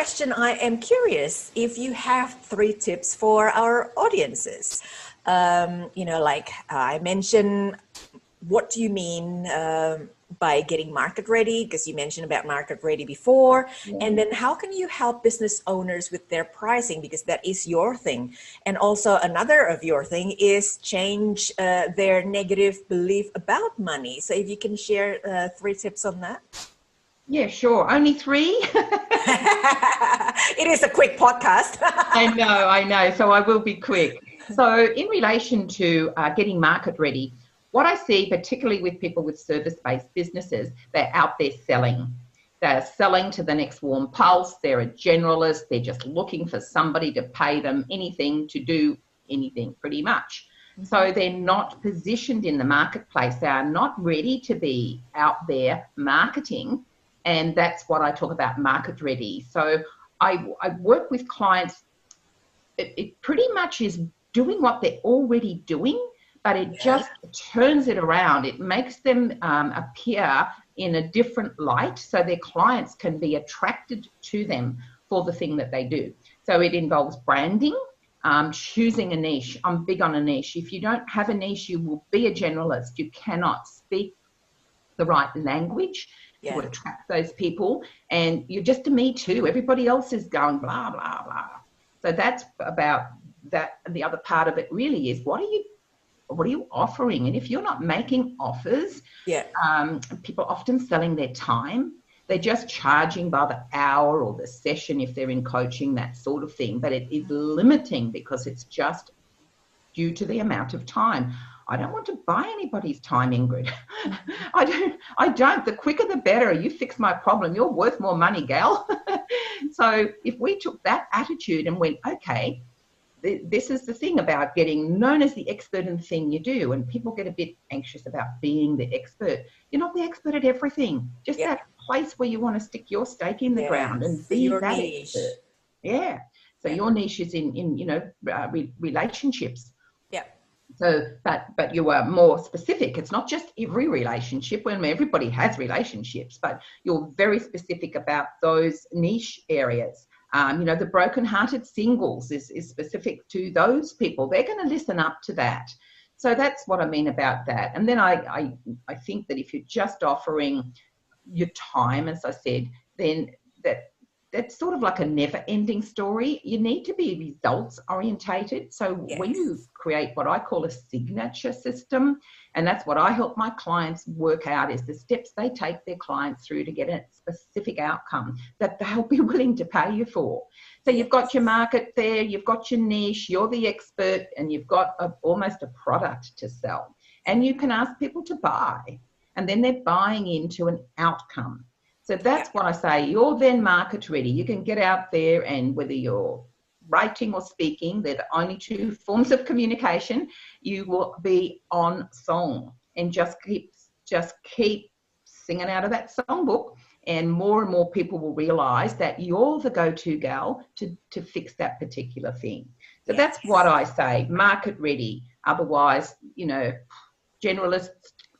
question, I am curious if you have 3 tips for our audiences. Like I mentioned, what do you mean by getting market ready? Because you mentioned about market ready before. Yeah. And then how can you help business owners with their pricing? Because that is your thing. And also another of your thing is change their negative belief about money. So if you can share 3 tips on that. Yeah, sure. Only 3? It is a quick podcast. I know. So I will be quick. So in relation to getting market ready, what I see, particularly with people with service-based businesses, they're out there selling. They're selling to the next warm pulse. They're a generalist. They're just looking for somebody to pay them anything to do anything, pretty much. Mm-hmm. So they're not positioned in the marketplace. They are not ready to be out there marketing. And that's what I talk about, market ready. So I work with clients. It pretty much is doing what they're already doing, but it just turns it around. It makes them appear in a different light so their clients can be attracted to them for the thing that they do. So it involves branding, choosing a niche. I'm big on a niche. If you don't have a niche, you will be a generalist. You cannot speak the right language to attract those people. And you're just a me too. Everybody else is going blah, blah, blah. So that's about that. And the other part of it really is, what are you offering? And if you're not making offers, people often selling their time. They're just charging by the hour or the session if they're in coaching, that sort of thing. But it is limiting because it's just due to the amount of time. I don't want to buy anybody's time, Ingrid. I don't. The quicker the better. You fix my problem. You're worth more money, gal. So if we took that attitude and went, okay, this is the thing about getting known as the expert in the thing you do, and people get a bit anxious about being the expert. You're not the expert at everything. Just that place where you want to stick your stake in the ground and be that niche. Expert. Yeah. So your niche is in relationships. Yeah. So, but you are more specific. It's not just every relationship. When everybody has relationships, but you're very specific about those niche areas. The broken-hearted singles is specific to those people. They're going to listen up to that. So that's what I mean about that. And then I think that if you're just offering your time, as I said, then that's sort of like a never-ending story. You need to be results-orientated. So when you create what I call a signature system, and that's what I help my clients work out, is the steps they take their clients through to get a specific outcome that they'll be willing to pay you for. So you've got your market there, you've got your niche, you're the expert, and you've got almost a product to sell. And you can ask people to buy, and then they're buying into an outcome. So that's what I say. You're then market ready. You can get out there, and whether you're writing or speaking, they're the only 2 forms of communication, you will be on song, and just keep singing out of that songbook, and more people will realize that you're the go-to gal to fix that particular thing. So that's what I say, market ready. Otherwise, generalists,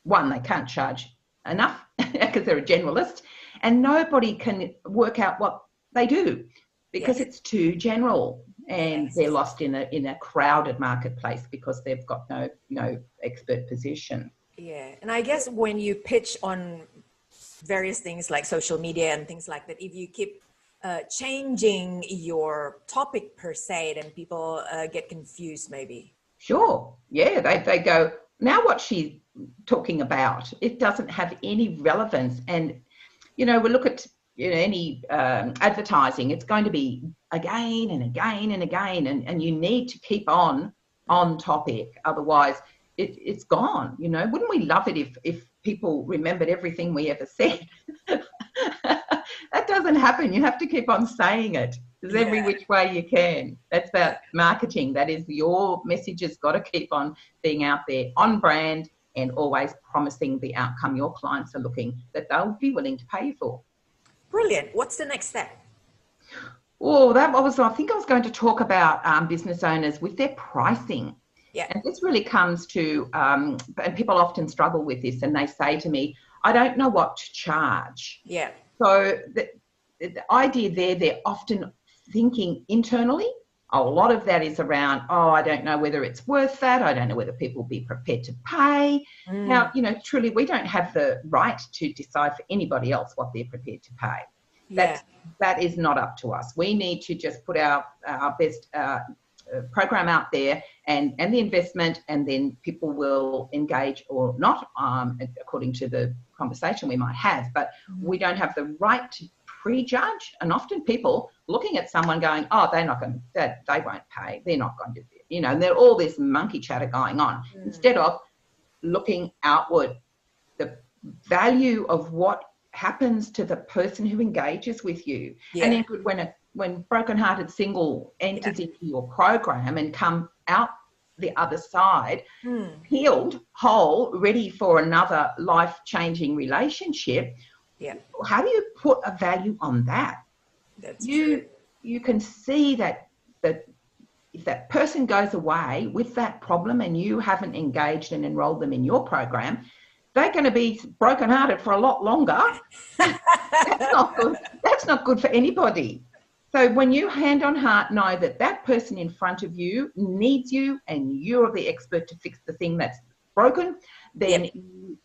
one, they can't charge enough because they're a generalist. And nobody can work out what they do because it's too general, and they're lost in a crowded marketplace because they've got no expert position. Yeah, and I guess when you pitch on various things like social media and things like that, if you keep changing your topic per se, then people get confused maybe. Sure. Yeah, they go, now what's she talking about? It doesn't have any relevance. And we look at any advertising, it's going to be again and again and again, and you need to keep on topic, otherwise it's gone. Wouldn't we love it if people remembered everything we ever said? That doesn't happen. You have to keep on saying it. There's every which way you can. That's about marketing. That is, your message has got to keep on being out there, on brand, and always promising the outcome your clients are looking that they'll be willing to pay you for. Brilliant. What's the next step? Oh, I think I was going to talk about business owners with their pricing. Yeah. And this really comes to, and people often struggle with this, and they say to me, I don't know what to charge. Yeah. So the idea there, they're often thinking internally. A lot of that is around, oh, I don't know whether it's worth that. I don't know whether people will be prepared to pay. Now, truly, we don't have the right to decide for anybody else what they're prepared to pay. Yeah. That is not up to us. We need to just put our best program out there and the investment, and then people will engage or not, according to the conversation we might have. But we don't have the right to prejudge. And often people looking at someone going, oh, they're not going to, they won't pay. They're not going to, and they're all this monkey chatter going on. Instead of looking outward, the value of what happens to the person who engages with you. Yeah. And then when broken-hearted single enters into your program and come out the other side, healed, whole, ready for another life-changing relationship, how do you put a value on that? That's true. You can see that if that person goes away with that problem and you haven't engaged and enrolled them in your program, they're going to be brokenhearted for a lot longer. That's not good. That's not good for anybody. So when you hand on heart know that that person in front of you needs you and you're the expert to fix the thing that's broken, then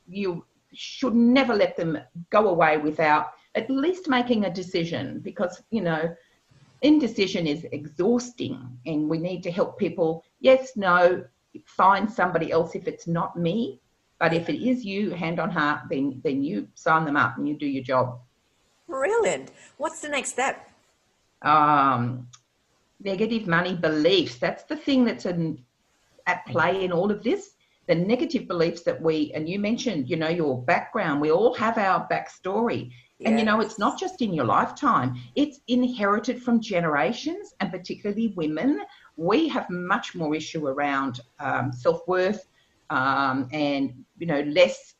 you should never let them go away without at least making a decision, because, indecision is exhausting and we need to help people. Yes, no, find somebody else if it's not me. But if it is you, hand on heart, then you sign them up and you do your job. Brilliant. What's the next step? Negative money beliefs. That's the thing that's at play in all of this. The negative beliefs that and you mentioned, your background. We all have our backstory. Yes. And, it's not just in your lifetime. It's inherited from generations, and particularly women. We have much more issue around self-worth, and less,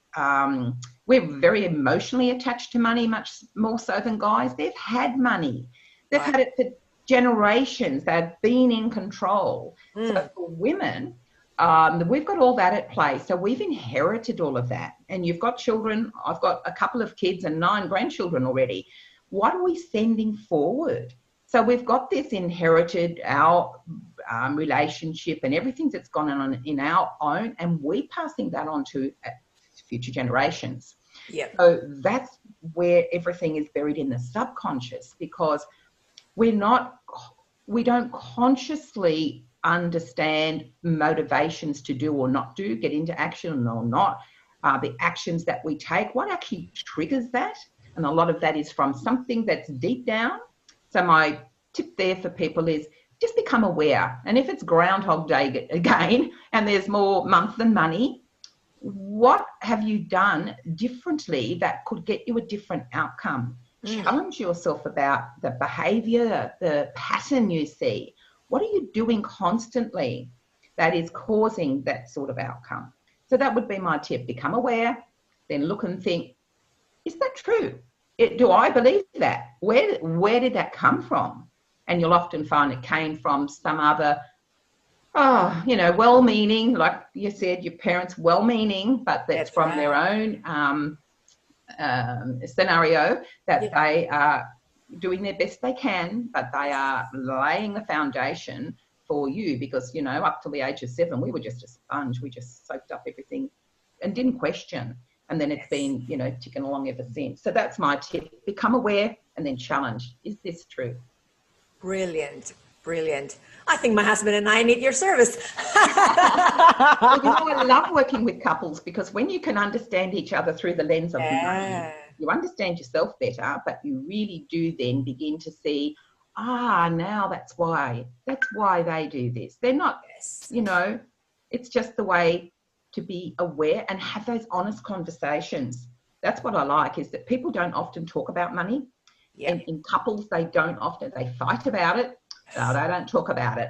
we're very emotionally attached to money, much more so than guys. They've had money, they've had it for generations, they've been in control. So for women, we've got all that at play. So we've inherited all of that. And you've got children. I've got a couple of kids and 9 grandchildren already. What are we sending forward? So we've got this inherited, our relationship and everything that's gone on in our own, and we're passing that on to future generations. Yeah. So that's where everything is buried in the subconscious, because we don't consciously understand motivations to do or not do, get into action or not, the actions that we take, what actually triggers that. And a lot of that is from something that's deep down. So my tip there for people is just become aware. And if it's Groundhog Day again, and there's more month than money, what have you done differently that could get you a different outcome? Challenge yourself about the behavior, the pattern you see. What are you doing constantly that is causing that sort of outcome? So that would be my tip. Become aware, then look and think, is that true? Do I believe that? Where did that come from? And you'll often find it came from some other, well-meaning, like you said, your parents well-meaning, but that's from their own scenario that they are doing their best they can, but they are laying the foundation for you, because, up till the age of 7, we were just a sponge. We just soaked up everything and didn't question. And then it's been, ticking along ever since. So that's my tip. Become aware and then challenge. Is this true? Brilliant. Brilliant. I think my husband and I need your service. Well, I love working with couples, because when you can understand each other through the lens of money, you understand yourself better, but you really do then begin to see, now that's why they do this. They're not, it's just the way to be aware and have those honest conversations. That's what I like, is that people don't often talk about money. Yeah. In couples, they fight about it. No, they don't talk about it.